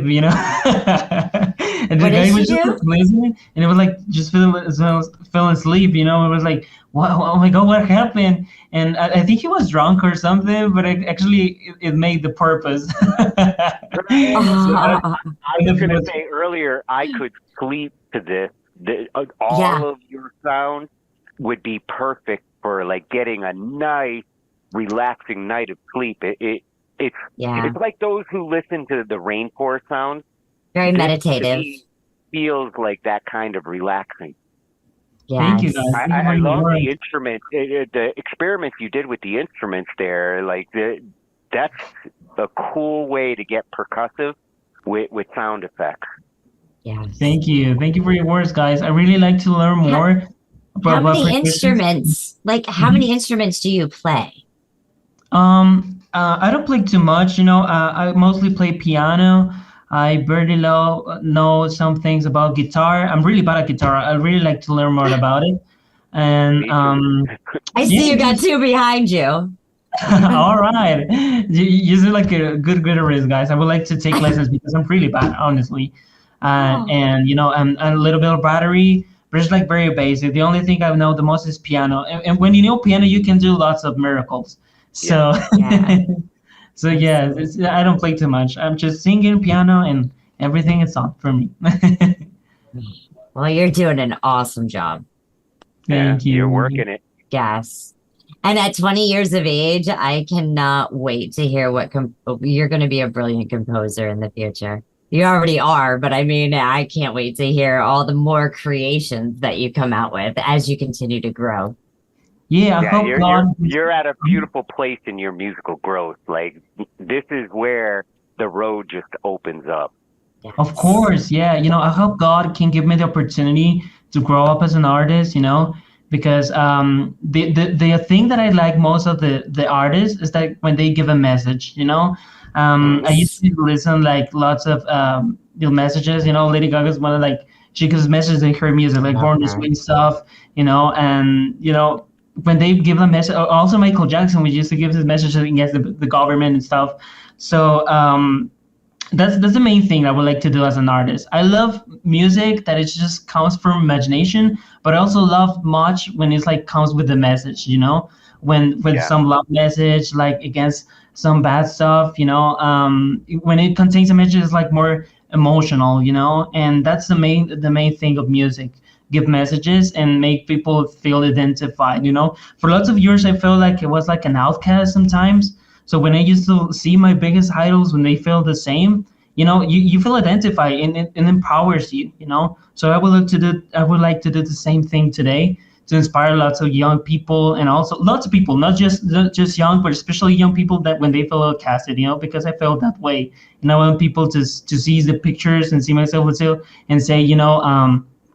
And And the guy was just listening, and it was like just fell asleep. You know, it was like, oh my god, what happened? And I think he was drunk or something, but it made the purpose. I was going to say earlier, I could sleep to this. All of your sound would be perfect for like getting a nice, relaxing night of sleep. It's like those who listen to the rainforest sounds. Very meditative. Feels like that kind of relaxing. Yeah. Thank you, guys. I love the instruments, the experiments you did with the instruments there. Like that's a cool way to get percussive with sound effects. Yeah. Thank you for your words, guys. I really like to learn more. How many instruments? Like, how many instruments do you play? I don't play too much. You know, I mostly play piano. I barely know some things about guitar. I'm really bad at guitar. I really like to learn more about it. And I see you got two behind you. All right, you sound like a good guitarist, guys. I would like to take lessons because I'm really bad, honestly. And you know, I'm a little bit of battery, but it's like very basic. The only thing I know the most is piano. And when you know piano, you can do lots of miracles. So. So yeah, I don't play too much. I'm just singing piano and everything is on for me. Well, you're doing an awesome job. Thank you. You're working it. Yes. And at 20 years of age, I cannot wait to hear what you're going to be a brilliant composer in the future. You already are, but I mean, I can't wait to hear all the more creations that you come out with as you continue to grow. Yeah, I hope you're at a beautiful place in your musical growth. Like, this is where the road just opens up. Yes. Of course, yeah. You know, I hope God can give me the opportunity to grow up as an artist, you know, because the thing that I like most of the artists is that when they give a message, you know. I used to listen like lots of messages, you know. Lady Gaga's one of like, she gives messages in her music, like Born This Way stuff, you know, and, you know, when they give a message, also Michael Jackson, we used to give his message against the government and stuff. So that's the main thing I would like to do as an artist. I love music that it just comes from imagination, but I also love much when it's like comes with the message, you know, when some love message like against some bad stuff, you know, when it contains a message, it's like more emotional, you know, and that's the main thing of music. Give messages and make people feel identified, you know. For lots of years, I felt like it was like an outcast sometimes. So when I used to see my biggest idols, when they feel the same, you know, you feel identified and it empowers you, you know. So I would like to do the same thing today to inspire lots of young people and also lots of people, not just young, but especially young people that when they feel outcasted, you know, because I felt that way. And I want people to see the pictures and see myself and say, you know,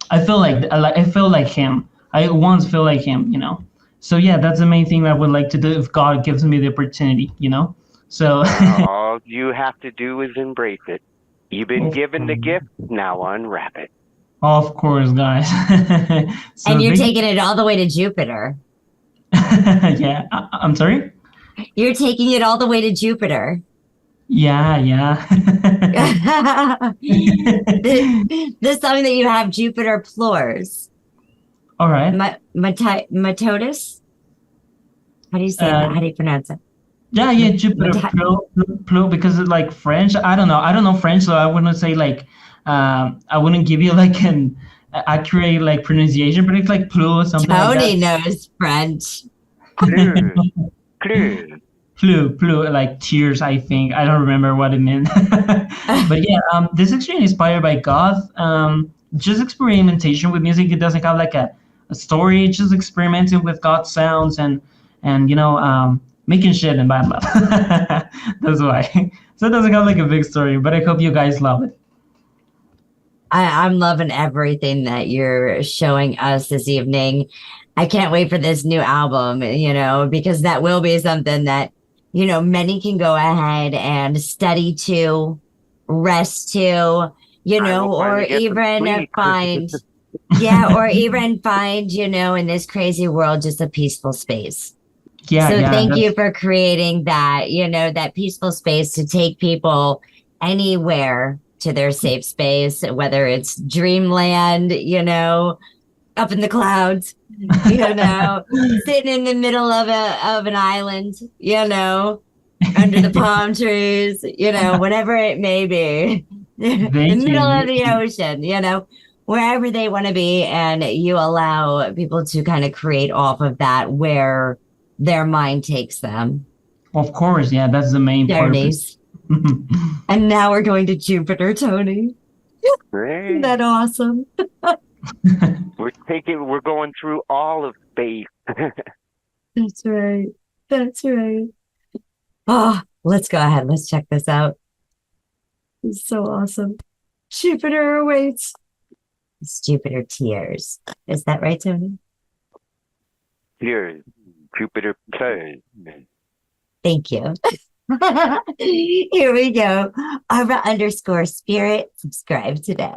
I feel like him. I once feel like him, you know. So yeah, that's the main thing that I would like to do if God gives me the opportunity, you know. So all you have to do is embrace it. You've been given the gift, now unwrap it. Of course, guys. So and you're taking it all the way to Jupiter. Yeah, I'm sorry? You're taking it all the way to Jupiter. Yeah. The song that you have, Jupiter Plores. All right. Matotis? How do you say that? How do you pronounce it? Yeah, Jupiter Plure, because it's like French. I don't know French, so I wouldn't say like, I wouldn't give you like an accurate like pronunciation, but it's like Plure, something Tony like that. knows French. Plue, like tears, I think. I don't remember what it meant. But yeah, this is actually inspired by goth. Just experimentation with music. It doesn't have like a story, just experimenting with goth sounds and you know, making shit and bad love. That's why. So it doesn't have like a big story, but I hope you guys love it. I'm loving everything that you're showing us this evening. I can't wait for this new album, you know, because that will be something that, you know, many can go ahead and study to, rest to, you know, or even find, or even find, you know, in this crazy world, just a peaceful space. Yeah. So thank you for creating that, you know, that peaceful space to take people anywhere to their safe space, whether it's dreamland, up in the clouds, sitting in the middle of an island, under the palm trees, whatever it may be, the middle of the ocean, wherever they want to be. And you allow people to kind of create off of that where their mind takes them. Of course, yeah, that's the main purpose. And now we're going to Jupiter, Tony. Great. Isn't that awesome? We're going through all of space. That's right. That's right. Oh, let's go ahead. Let's check this out. It's so awesome. Jupiter awaits. It's Jupiter tears. Is that right, Tony? Tears. Jupiter tears. Thank you. Here we go. Arva_spirit. Subscribe today.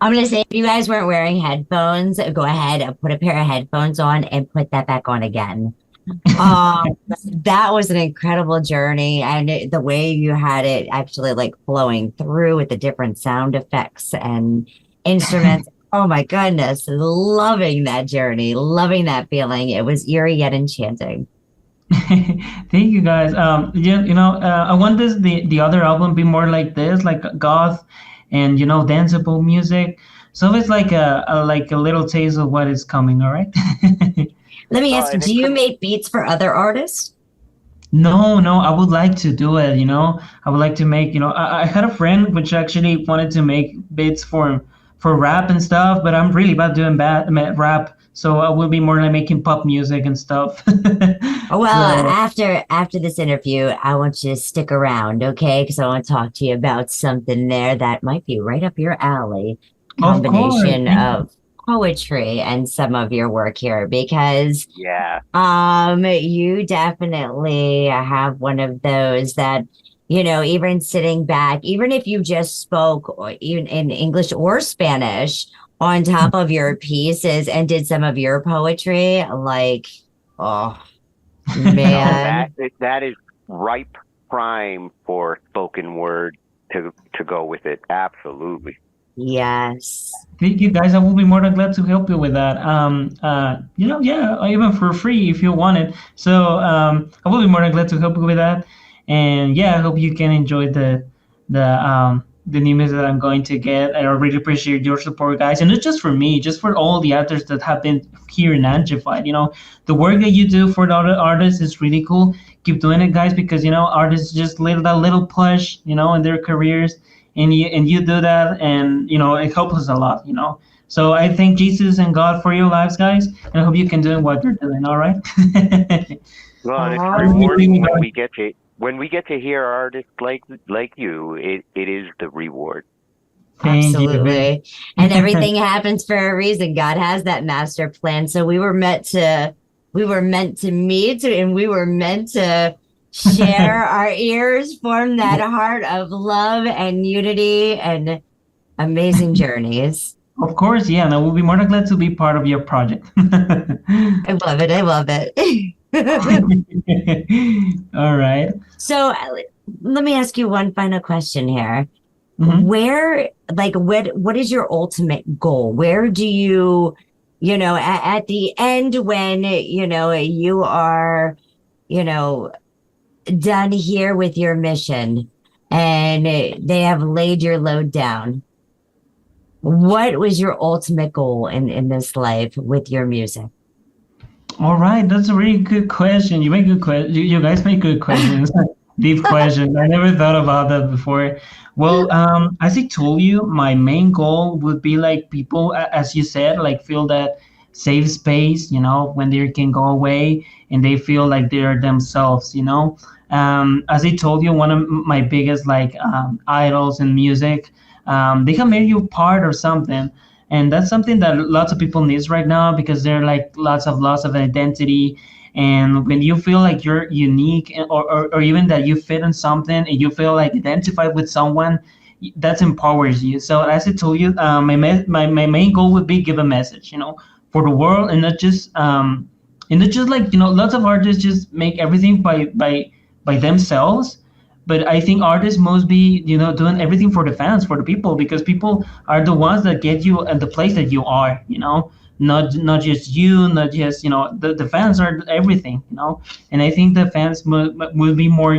I'm gonna say if you guys weren't wearing headphones, go ahead and put a pair of headphones on and put that back on again. That was an incredible journey, and the way you had it actually like flowing through with the different sound effects and instruments. Oh my goodness, loving that journey, loving that feeling. It was eerie yet enchanting. Thank you guys. Yeah, I want the other album be more like this, like goth and danceable music. So it's like a little taste of what is coming. All right. Let me ask you, do you make beats for other artists? No, I would like to do it. I would like to make. I had a friend which actually wanted to make beats for rap and stuff, but I'm really bad doing rap. So I will be more like making pop music and stuff. Well, after this interview, I want you to stick around, okay? Because I want to talk to you about something there that might be right up your alley. Combination of poetry and some of your work here, because you definitely have one of those that, even sitting back, even if you just spoke even in English or Spanish on top of your pieces and did some of your poetry, like, oh man. That is ripe prime for spoken word to go with it. Absolutely. Yes. Thank you guys. I will be more than glad to help you with that. Even for free if you want it. So I will be more than glad to help you with that. And yeah, I hope you can enjoy the new music that I'm going to get. I really appreciate your support, guys. And not just for me, just for all the actors that have been here in Angified. The work that you do for the other artists is really cool. Keep doing it, guys, because artists just need that little push, in their careers. And you do that, and it helps us a lot. So I thank Jesus and God for your lives, guys, and I hope you can do what you're doing. All right. Well, and it's rewarding when we get to hear artists like you. It is the reward. Absolutely. And everything happens for a reason. God has that master plan. So we were meant to meet, and we were meant to share our ears, form that heart of love and unity and amazing journeys. Of course, yeah, and I will be more than glad to be part of your project. I love it. All right. So let me ask you one final question here. Mm-hmm. What is your ultimate goal? Where do you, at the end when, you are, done here with your mission and they have laid your load down, what was your ultimate goal in this life with your music? All right, that's a really good question. You make good questions. You guys make good questions. Deep questions. I never thought about that before. Well, as I told you, my main goal would be like people, as you said, like feel that safe space, when they can go away and they feel like they're themselves, as I told you, one of my biggest idols in music, they have made you part of something. And that's something that lots of people needs right now, because there are like lots of loss of identity. And when you feel like you're unique, or even that you fit in something and you feel like identified with someone, that empowers you. So as I told you, my main goal would be give a message, for the world, and not just lots of artists just make everything by themselves. But I think artists must be, doing everything for the fans, for the people, because people are the ones that get you at the place that you are, not just you, not just, the fans are everything, and I think the fans will be more,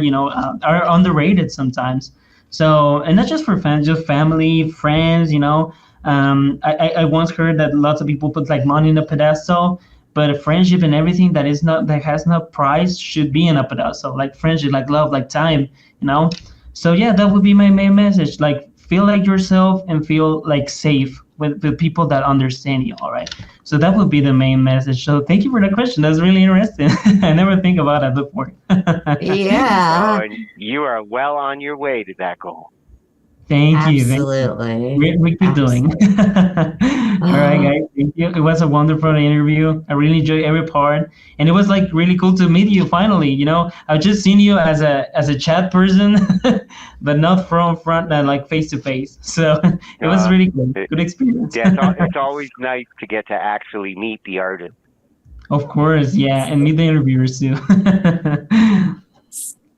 are underrated sometimes. So, and not just for fans, just family, friends, I once heard that lots of people put like money in a pedestal, but a friendship and everything that has no price should be in a pedestal, like friendship, like love, like time, So yeah, that would be my main message. Like, feel like yourself and feel like safe with the people that understand you. All right. So that would be the main message. So thank you for the question. That's really interesting. I never think about it before. Yeah. You are well on your way to that goal. Thank you. Absolutely. We keep doing. All right, guys. Thank you. It was a wonderful interview. I really enjoyed every part, and it was like really cool to meet you finally. You know, I've just seen you as a chat person, but not from front, like face to face. So it was really good experience. Yeah, it's always nice to get to actually meet the artist. Of course, yeah, and meet the interviewers too.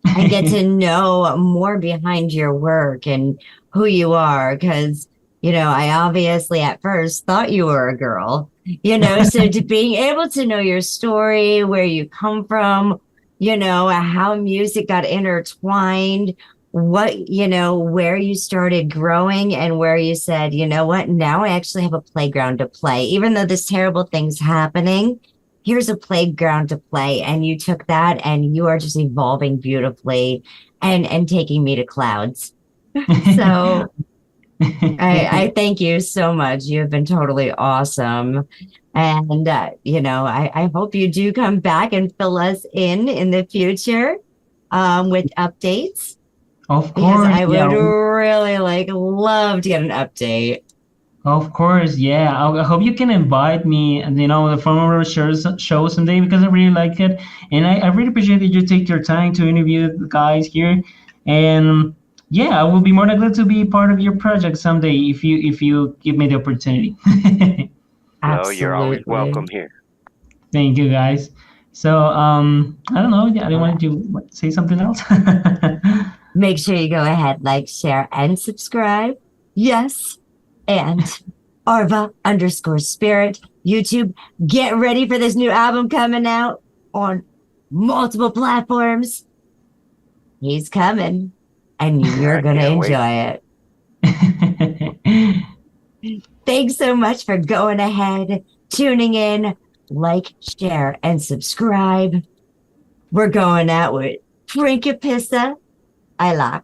And get to know more behind your work and who you are, because I obviously at first thought you were a girl, so to being able to know your story, where you come from, how music got intertwined, what, where you started growing and where you said, you know what, now I actually have a playground to play, even though this terrible thing's happening. Here's a playground to play. And you took that and you are just evolving beautifully and taking me to clouds. So I thank you so much. You have been totally awesome. And, I hope you do come back and fill us in the future with updates. Of course. Because I would really love to get an update. Of course, yeah. I hope you can invite me, the former show someday, because I really like it, and I really appreciate that you take your time to interview the guys here. And yeah, I will be more than glad to be part of your project someday if you give me the opportunity. No, you're always welcome here. Thank you, guys. So I don't know. I want to say something else. Make sure you go ahead, share, and subscribe. Yes. And Arva_Spirit YouTube. Get ready for this new album coming out on multiple platforms. He's coming, and you're going to enjoy it. Thanks so much for going ahead, tuning in, share, and subscribe. We're going out with Principessa Ilac.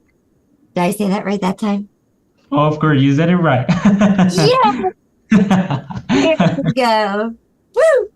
Did I say that right that time? Oh, of course, you said it right. Yeah. Here we go. Woo!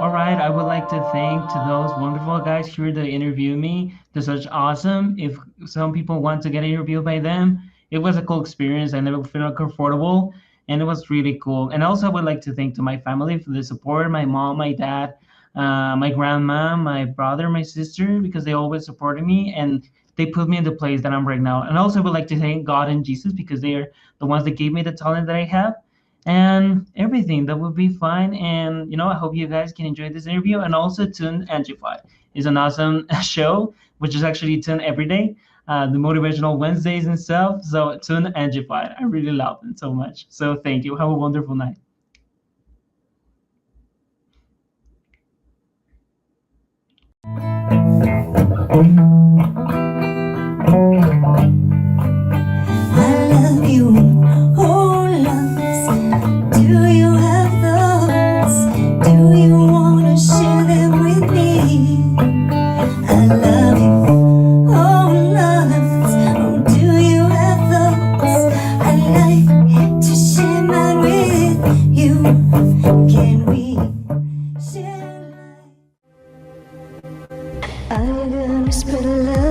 All right, I would like to thank to those wonderful guys here that interviewed me. They're such awesome. If some people want to get interviewed by them, it was a cool experience. I never felt comfortable, and it was really cool. And also, I would like to thank to my family for the support, my mom, my dad, my grandma, my brother, my sister, because they always supported me and they put me in the place that I'm right now. And also, I would like to thank God and Jesus because they are the ones that gave me the talent that I have and everything. That will be fine. And I hope you guys can enjoy this interview. And also tune Angified. It's an awesome show, which is actually tuned every day, the motivational Wednesdays and stuff. So tune Angified. I really love it so much. So thank you. Have a wonderful night. I love you, oh loves. Do you have thoughts? Do you wanna share them with me? I love you, oh loves. Oh, do you have thoughts? I'd like to share mine with you. Can we share life? Are you gonna spread love?